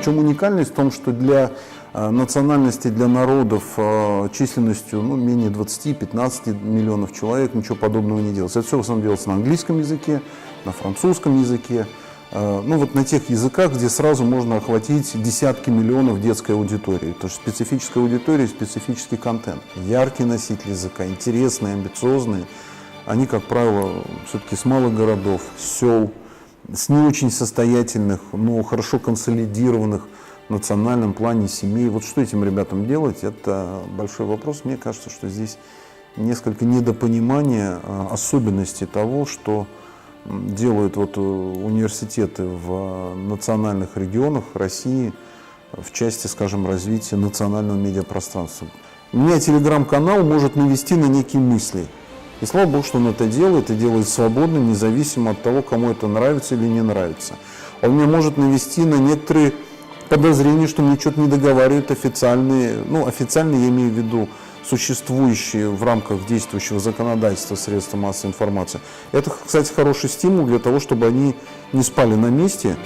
Причем уникальность в том, что для национальностей, для народов численностью менее 20-15 миллионов человек ничего подобного не делается. Это все в основном делается на английском языке, на французском языке. Вот на тех языках, где сразу можно охватить десятки миллионов детской аудитории. Потому что специфическая аудитория, специфический контент. Яркий носитель языка, интересные, амбициозные. Они, как правило, все-таки с малых городов, с сел, с не очень состоятельных, но хорошо консолидированных в национальном плане семей. Вот что этим ребятам делать, это большой вопрос. Мне кажется, что здесь несколько недопонимания особенностей того, что делают университеты в национальных регионах России в части, скажем, развития национального медиапространства. Меня телеграм-канал может навести на некие мысли. И слава богу, что он это делает, и делает свободно, независимо от того, кому это нравится или не нравится. Он меня может навести на некоторые подозрения, что мне что-то не договаривают официальные, официальные я имею в виду, существующие в рамках действующего законодательства средства массовой информации. Это, кстати, хороший стимул для того, чтобы они не спали на месте.